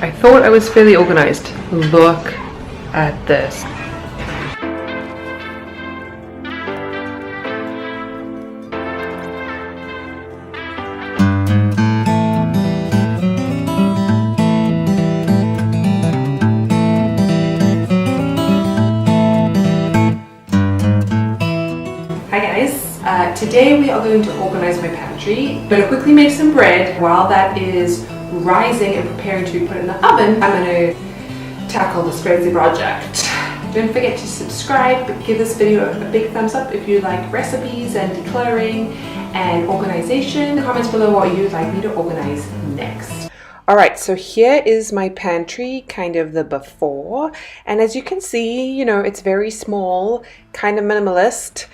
I thought I was fairly organized. Look at this. Hi guys, today we are going to organize my pantry. I'm going to quickly make some bread. While that is rising and preparing to put it in the oven, I'm going to tackle this crazy project. Don't forget to subscribe, give this video a big thumbs up if you like recipes and decluttering and organization. Comments below what you'd like me to organize next. Alright, so here is my pantry, kind of the before. And as you can see, you know, it's very small, kind of minimalist.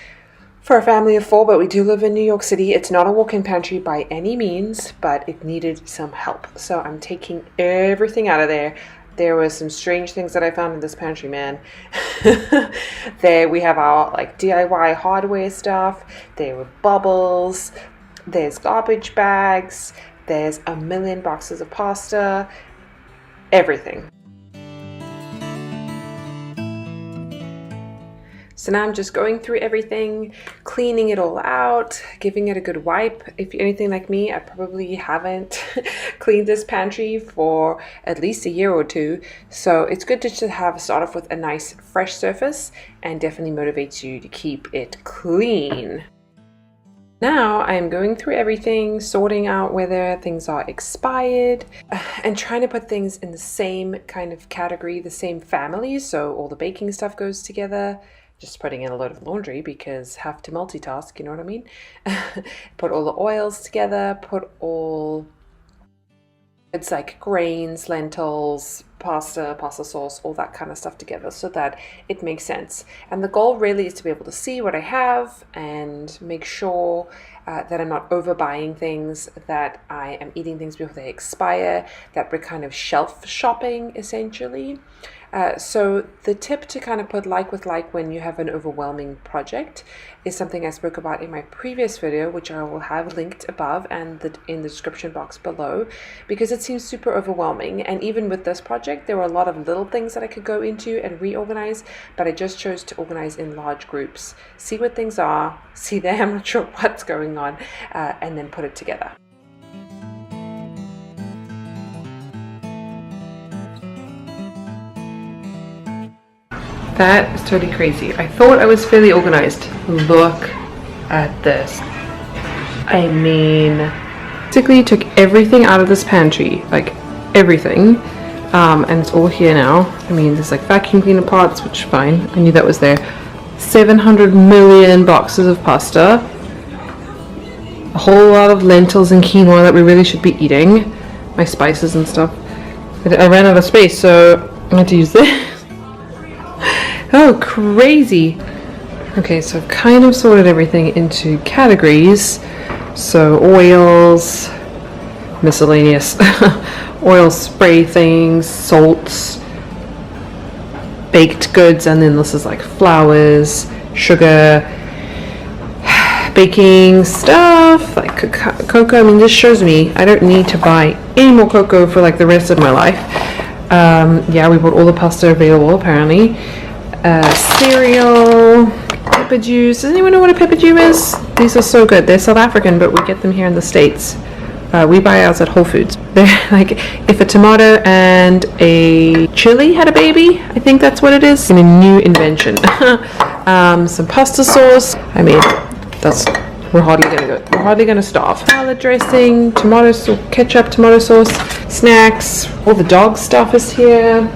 For a family of 4, but we do live in New York City. It's not a walk-in pantry by any means, but it needed some help. So I'm taking everything out of there. There were some strange things that I found in this pantry, man. There we have our like DIY hardware stuff. There were bubbles. There's garbage bags. There's a million boxes of pasta. Everything. So now I'm just going through everything, cleaning it all out, giving it a good wipe. If you're anything like me, I probably haven't cleaned this pantry for at least a year or 2. So it's good to just start off with a nice fresh surface, and definitely motivates you to keep it clean. Now I'm going through everything, sorting out whether things are expired, and trying to put things in the same kind of category, the same family, so all the baking stuff goes together. Just putting in a load of laundry because have to multitask, you know what I mean? Put all the oils together, put all, it's like grains, lentils, pasta sauce, all that kind of stuff together so that it makes sense. And the goal really is to be able to see what I have and make sure that I'm not overbuying things, that I am eating things before they expire, that we're kind of shelf shopping essentially. So the tip to kind of put like with like when you have an overwhelming project is something I spoke about in my previous video, which I will have linked above and in the description box below, because it seems super overwhelming. And even with this project, there were a lot of little things that I could go into and reorganize, but I just chose to organize in large groups, see what things are, see there, I'm not sure what's going on, and then put it together. That is totally crazy. I thought I was fairly organized. Look at this. I mean, basically took everything out of this pantry, like everything, and it's all here now. I mean, there's like vacuum cleaner parts, which fine, I knew that was there. 700 million boxes of pasta, a whole lot of lentils and quinoa that we really should be eating, my spices and stuff. I ran out of space, so I had to use this. Oh, crazy. Okay, so I've kind of sorted everything into categories. So oils, miscellaneous oil spray things, salts, baked goods, and then this is like flours, sugar, baking stuff, like cocoa. I mean, this shows me I don't need to buy any more cocoa for like the rest of my life. Yeah, we bought all the pasta available apparently. Cereal, pepper juice. Does anyone know what a pepper juice is? These are so good. They're South African, but we get them here in the States. We buy ours at Whole Foods. They're like if a tomato and a chili had a baby, I think that's what it is. In a new invention. Some pasta sauce. I mean, we're hardly gonna starve. Salad dressing, tomato sauce, ketchup, tomato sauce, snacks. All the dog stuff is here.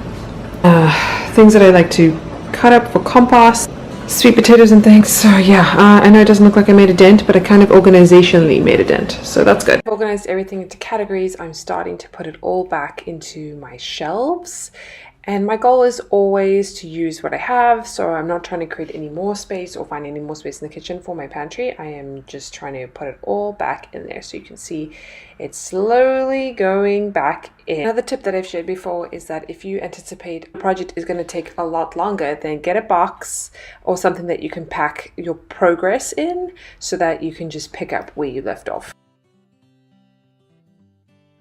Things that I like to cut up for compost, sweet potatoes and things. So yeah, I know it doesn't look like I made a dent, but I kind of organizationally made a dent, so that's good. I've organized everything into categories. I'm starting to put it all back into my shelves, and my goal is always to use what I have, so I'm not trying to create any more space or find any more space in the kitchen for my pantry. I am just trying to put it all back in there, so you can see it's slowly going back in. Another tip that I've shared before is that if you anticipate a project is going to take a lot longer, then get a box or something that you can pack your progress in so that you can just pick up where you left off.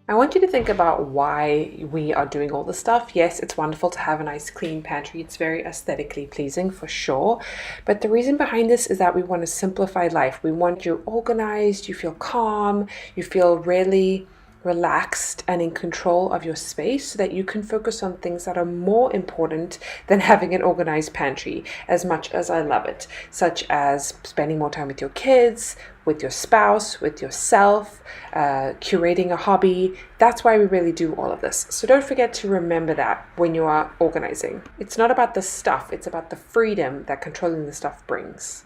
I want you to think about why we are doing all this stuff. Yes, it's wonderful to have a nice clean pantry. It's very aesthetically pleasing for sure. But the reason behind this is that we want to simplify life. We want you organized, you feel calm, you feel really relaxed and in control of your space so that you can focus on things that are more important than having an organized pantry, as much as I love it, such as spending more time with your kids, with your spouse, with yourself, curating a hobby. That's why we really do all of this. So don't forget to remember that when you are organizing. It's not about the stuff, it's about the freedom that controlling the stuff brings.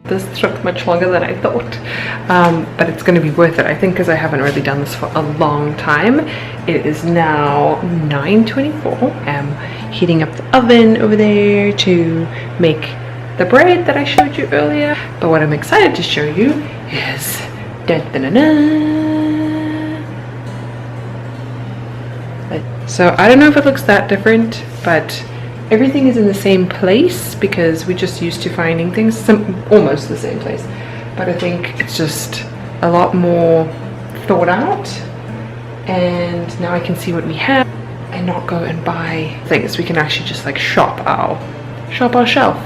This took much longer than I thought, but it's going to be worth it, I think, because I haven't really done this for a long time. It is now 9:24. I'm heating up the oven over there to make the bread that I showed you earlier. But what I'm excited to show you is so I don't know if it looks that different, but everything is in the same place because we're just used to finding things almost the same place. But I think it's just a lot more thought out, and now I can see what we have and not go and buy things. We can actually just like shop our shelf,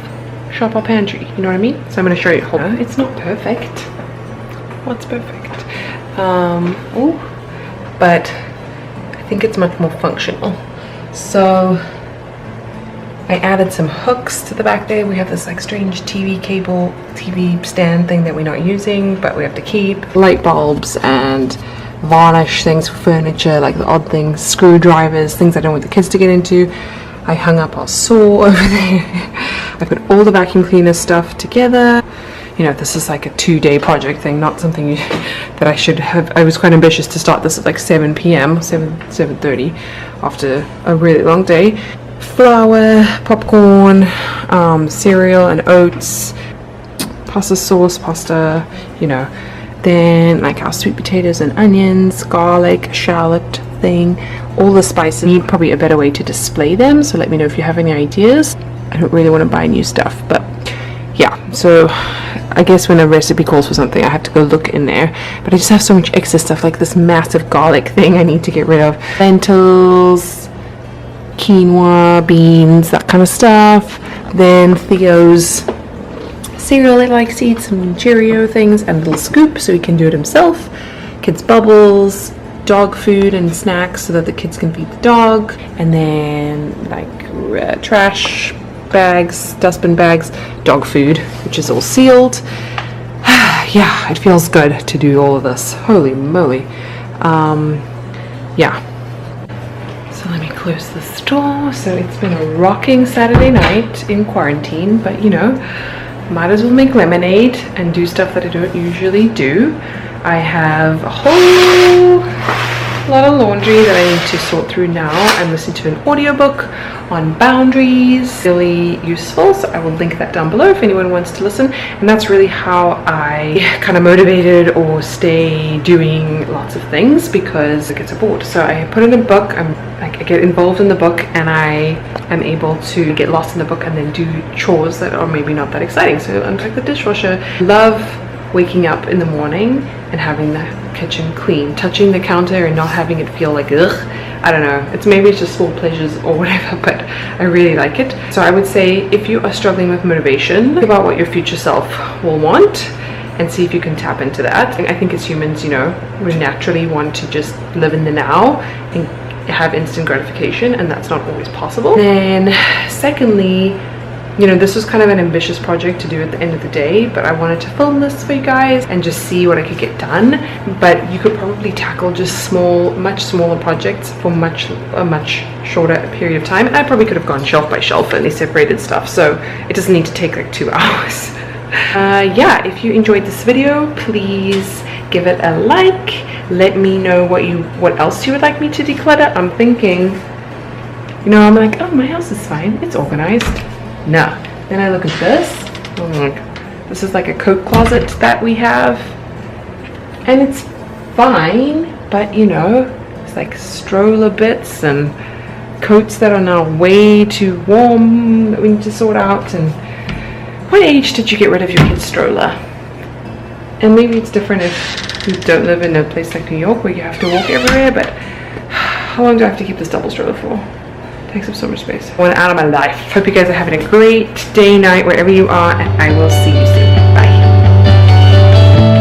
shop our pantry, you know what I mean? So I'm going to show you. It's not perfect. What's perfect? But I think it's much more functional. So I added some hooks to the back there. We have this like strange TV stand thing that we're not using, but we have to keep. Light bulbs and varnish things for furniture, like the odd things, screwdrivers, things I don't want the kids to get into. I hung up our saw over there. I put all the vacuum cleaner stuff together. You know, this is like a 2-day project thing, not something that I should have. I was quite ambitious to start this at like 7 p.m, 7:30 after a really long day. Flour, popcorn, cereal and oats, pasta sauce, you know, then like our sweet potatoes and onions, garlic, shallot thing, all the spices. I need probably a better way to display them, so let me know if you have any ideas. I don't really want to buy new stuff, but yeah, so I guess when a recipe calls for something, I have to go look in there. But I just have so much extra stuff, like this massive garlic thing I need to get rid of, lentils, quinoa, beans, that kind of stuff. Then Theo's cereal that he likes to eat, some Cheerio things, and a little scoop so he can do it himself. Kids' bubbles, dog food and snacks so that the kids can feed the dog. And then like trash bags, dustbin bags, dog food, which is all sealed. Yeah, it feels good to do all of this. Holy moly. Yeah. So let me close this door. So it's been a rocking Saturday night in quarantine, but you know, might as well make lemonade and do stuff that I don't usually do. I have a whole lot of laundry that I need to sort through now. I'm listening to an audiobook on boundaries, really useful, so I will link that down below if anyone wants to listen. And that's really how I kind of motivated or stay doing lots of things, because I get so bored. So I put in a book, I get involved in the book, and I am able to get lost in the book and then do chores that are maybe not that exciting. So unpack the dishwasher. Love waking up in the morning and having the kitchen clean, touching the counter and not having it feel like ugh. I don't know, it's just small pleasures or whatever, but I really like it. So I would say if you are struggling with motivation, think about what your future self will want and see if you can tap into that. I think as humans, you know, we naturally want to just live in the now and have instant gratification, and that's not always possible. Then secondly, you know, this was kind of an ambitious project to do at the end of the day, but I wanted to film this for you guys and just see what I could get done. But you could probably tackle just much smaller projects for a much shorter period of time. And I probably could have gone shelf by shelf and they separated stuff, so it doesn't need to take like 2 hours. Yeah, if you enjoyed this video, please give it a like. Let me know what else you would like me to declutter. I'm thinking, you know, I'm like, oh, my house is fine, it's organized. No. Then I look at this. Oh, look. This is like a coat closet that we have. And it's fine, but you know, it's like stroller bits and coats that are now way too warm that we need to sort out. And what age did you get rid of your kid's stroller? And maybe it's different if you don't live in a place like New York where you have to walk everywhere, but how long do I have to keep this double stroller for? It takes up so much space. I want it out of my life. Hope you guys are having a great day, night, wherever you are, and I will see you soon.